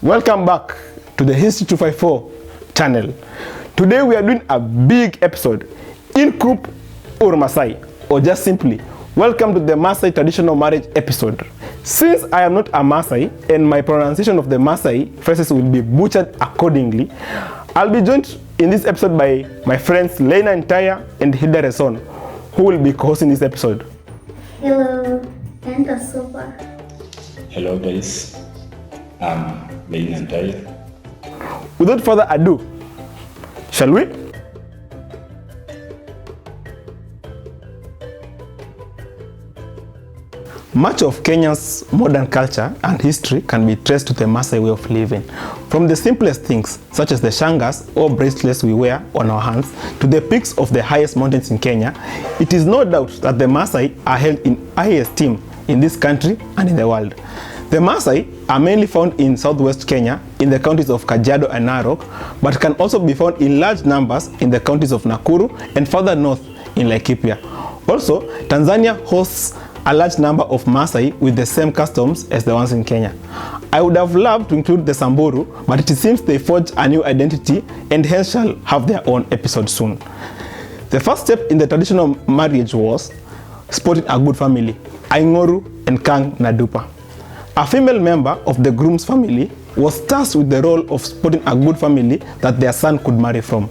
Welcome back to the History254 channel. Today we are doing a big episode, Inkup or Maasai, or just simply, welcome to the Maasai traditional marriage episode. Since I am not a Maasai and my pronunciation of the Maasai phrases will be butchered accordingly, I'll be joined in this episode by my friends Leina, Ntayia and Hilda Reson, who will be co-hosting this episode. Hello, and super. Hello guys, I'm Leina and Ntayia. Without further ado, shall we? Much of Kenya's modern culture and history can be traced to the Maasai way of living. From the simplest things, such as the shangas or bracelets we wear on our hands, to the peaks of the highest mountains in Kenya, it is no doubt that the Maasai are held in high esteem in this country and in the world. The Maasai are mainly found in southwest Kenya, in the counties of Kajiado and Narok, but can also be found in large numbers in the counties of Nakuru and further north in Laikipia. Also, Tanzania hosts a large number of Maasai with the same customs as the ones in Kenya. I would have loved to include the Samburu, but it seems they forged a new identity and hence shall have their own episode soon. The first step in the traditional marriage was spotting a good family, Aingoru and Kang Nadupa. A female member of the groom's family was tasked with the role of spotting a good family that their son could marry from.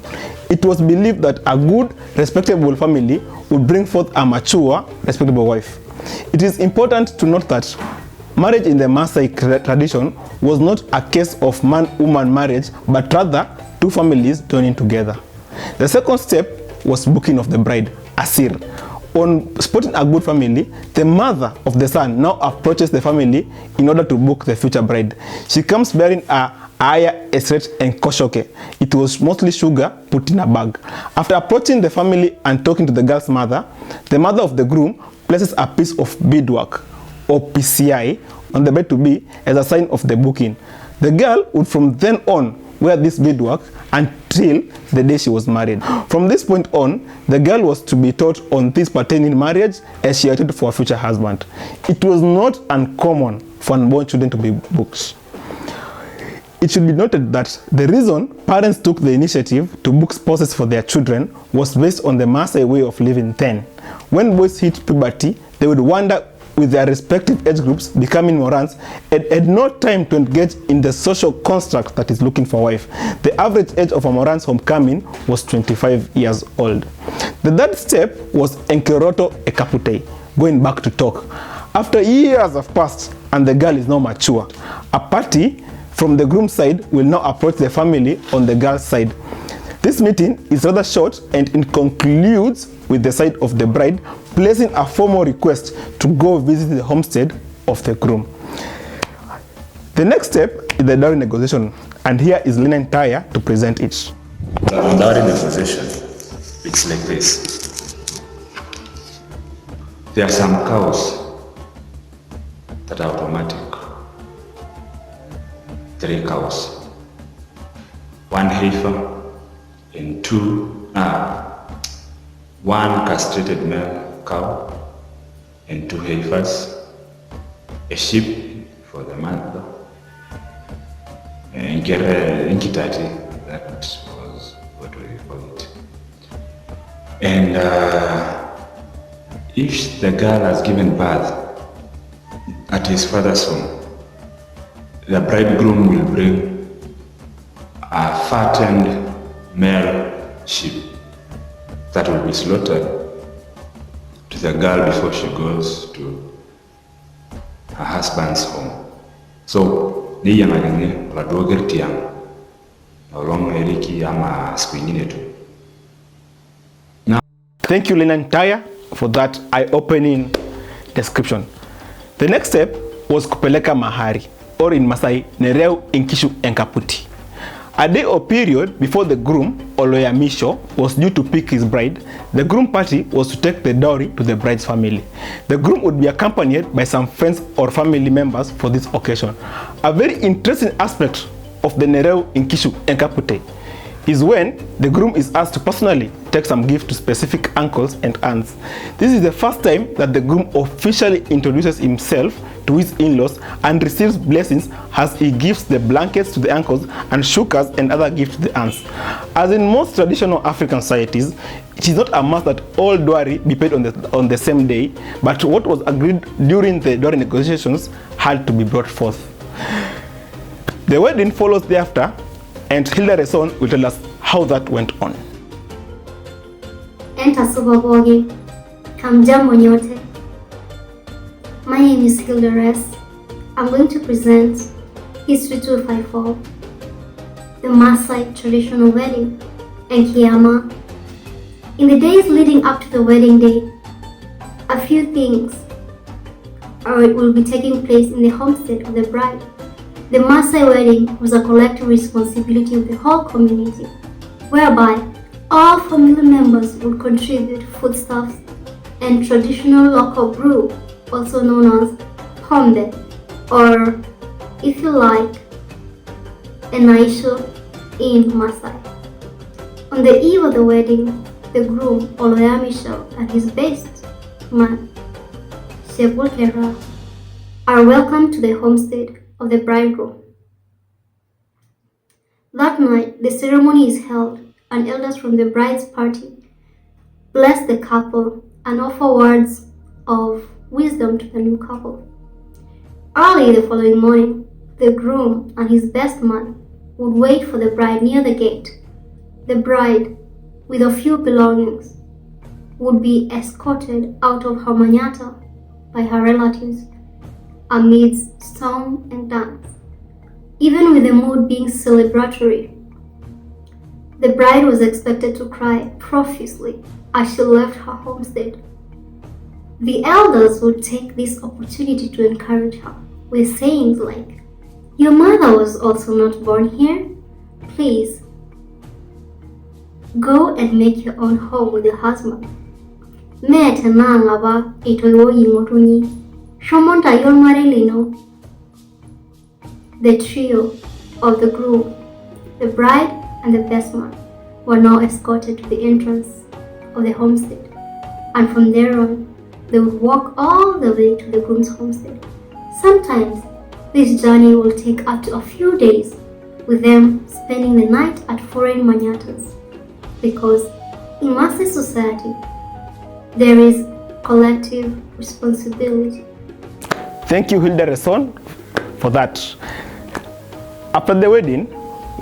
It was believed that a good, respectable family would bring forth a mature, respectable wife. It is important to note that marriage in the Maasai tradition was not a case of man-woman marriage, but rather two families joining together. The second step was booking of the bride, Asir. On spotting a good family, the mother of the son now approaches the family in order to book the future bride. She comes bearing a aya, esret, and koshoke. It was mostly sugar put in a bag. After approaching the family and talking to the girl's mother, the mother of the groom places a piece of beadwork, or PCI, on the bride-to-be as a sign of the booking. The girl would from then on wear this beadwork until the day she was married. From this point on, the girl was to be taught on this pertaining marriage as she waited for a future husband. It was not uncommon for unborn children to be booked. It should be noted that the reason parents took the initiative to book spouses for their children was based on the Maasai way of living then. When boys hit puberty, they would wander with their respective age groups, becoming morans, and had no time to engage in the social construct that is looking for a wife. The average age of a moran's homecoming was 25 years old. The third step was Enkeroto Ekapute, going back to talk. After years have passed and the girl is now mature, a party from the groom's side will now approach the family on the girl's side. This meeting is rather short and it concludes with the side of the bride placing a formal request to go visit the homestead of the groom. The next step is the dowry negotiation, and here is Leina and Ntayia to present it. The dowry negotiation, it's like this. There are some cows that are automatic. 3 cows, 1 heifer and 1 castrated male cow and 2 heifers, a sheep for the mother, and Nkitati, that was what we call it. And if the girl has given birth at his father's home, the bridegroom will bring a fattened male sheep that will be slaughtered to the girl before she goes to her husband's home. So, ni yanganyane la dogerti yang olong eriki ama swingine tu. Thank you, Leina and Ntayia, for that eye-opening description. The next step was kupeleka mahari, or in Maasai, Nereu Inkishu Enkaputi. A day or period before the groom, Oloyamisho, was due to pick his bride, the groom party was to take the dowry to the bride's family. The groom would be accompanied by some friends or family members for this occasion. A very interesting aspect of the Nereu Inkishu Enkapute is when the groom is asked to personally take some gift to specific uncles and aunts. This is the first time that the groom officially introduces himself to his in-laws and receives blessings as he gives the blankets to the uncles and shukas and other gifts to the aunts. As in most traditional African societies, it is not a must that all dowry be paid on the same day, but what was agreed during the dowry negotiations had to be brought forth. The wedding follows thereafter, and Hilda Reson will tell us how that went on. Enter Subabogi. Hamjambo nyote. My name is Hilda Res. I'm going to present History254, the Maasai traditional wedding, and Kiama. In the days leading up to the wedding day, a few things will be taking place in the homestead of the bride. The Maasai wedding was a collective responsibility of the whole community, whereby all family members would contribute foodstuffs and traditional local brew, also known as pombe, or if you like, enaisho in Maasai. On the eve of the wedding, the groom, Oloyamisho, and his best man, Shebulkera, are welcomed to the homestead of the bridegroom. That night, the ceremony is held, and elders from the bride's party bless the couple and offer words of wisdom to the new couple. Early the following morning, the groom and his best man would wait for the bride near the gate. The bride, with a few belongings, would be escorted out of her manyatta by her relatives amidst song and dance. Even with the mood being celebratory, the bride was expected to cry profusely as she left her homestead. The elders would take this opportunity to encourage her with sayings like, "Your mother was also not born here. Please, go and make your own home with your husband." The trio of the groom, the bride, and the best man were now escorted to the entrance of the homestead, and from there on, they would walk all the way to the groom's homestead. Sometimes this journey will take up to a few days, with them spending the night at foreign manyattas, because in Maasai society, there is collective responsibility. Thank you, Hilda Reson, for that. After the wedding,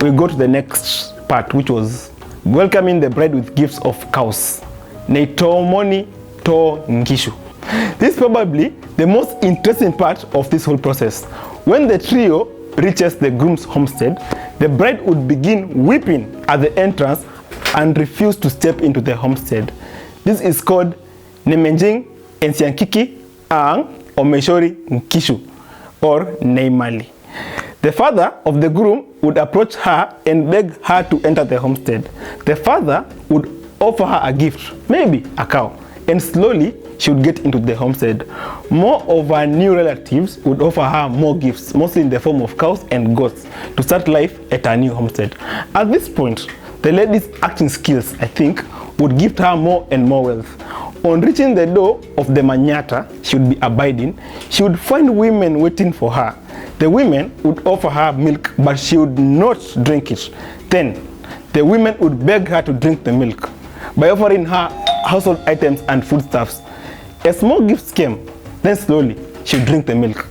we go to the next part, which was welcoming the bride with gifts of cows. Neitomoni to Nkishu. This is probably the most interesting part of this whole process. When the trio reaches the groom's homestead, the bride would begin weeping at the entrance and refuse to step into the homestead. This is called Nemenjing Ensiankiki Ang Omeshori Nkishu, or Neimali. The father of the groom would approach her and beg her to enter the homestead. The father would offer her a gift, maybe a cow, and slowly she would get into the homestead. More of her new relatives would offer her more gifts, mostly in the form of cows and goats, to start life at her new homestead. At this point, the lady's acting skills, I think, would gift her more and more wealth. On reaching the door of the manyatta she would be abiding, she would find women waiting for her. The women would offer her milk, but she would not drink it. Then, the women would beg her to drink the milk by offering her household items and foodstuffs. As small gifts came, then slowly she would drink the milk.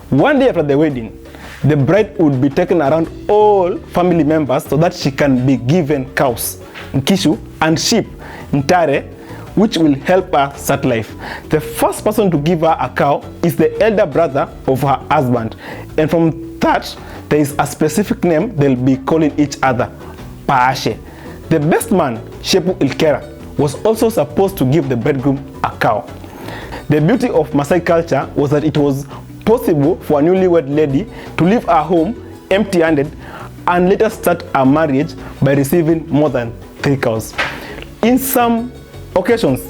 One day after the wedding, the bride would be taken around all family members so that she can be given cows, nkishu, and sheep, ntare, which will help her start life. The first person to give her a cow is the elder brother of her husband, and from that there is a specific name they'll be calling each other, Paashe. The best man, Shepu Ilkera, was also supposed to give the bridegroom a cow. The beauty of Maasai culture was that it was possible for a newlywed lady to leave her home empty-handed and later start a marriage by receiving more than 3 cows. In some occasions,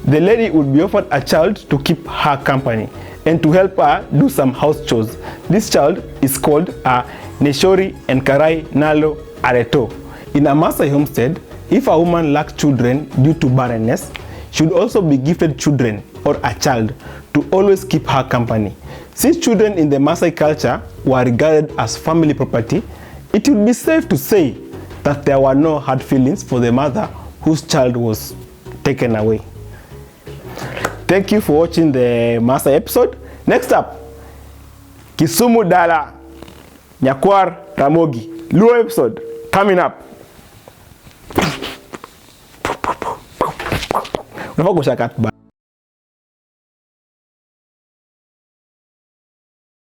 the lady would be offered a child to keep her company and to help her do some house chores. This child is called a Neshori and Karai Nalo Areto. In a Maasai homestead, if a woman lacks children due to barrenness, she would also be gifted children or a child to always keep her company. Since children in the Maasai culture were regarded as family property, it would be safe to say that there were no hard feelings for the mother whose child was taken away. Thank you for watching the Maasai episode. Next up, Kisumu Dala Nyakwar Ramogi Luo episode coming up. Unafaa kushakat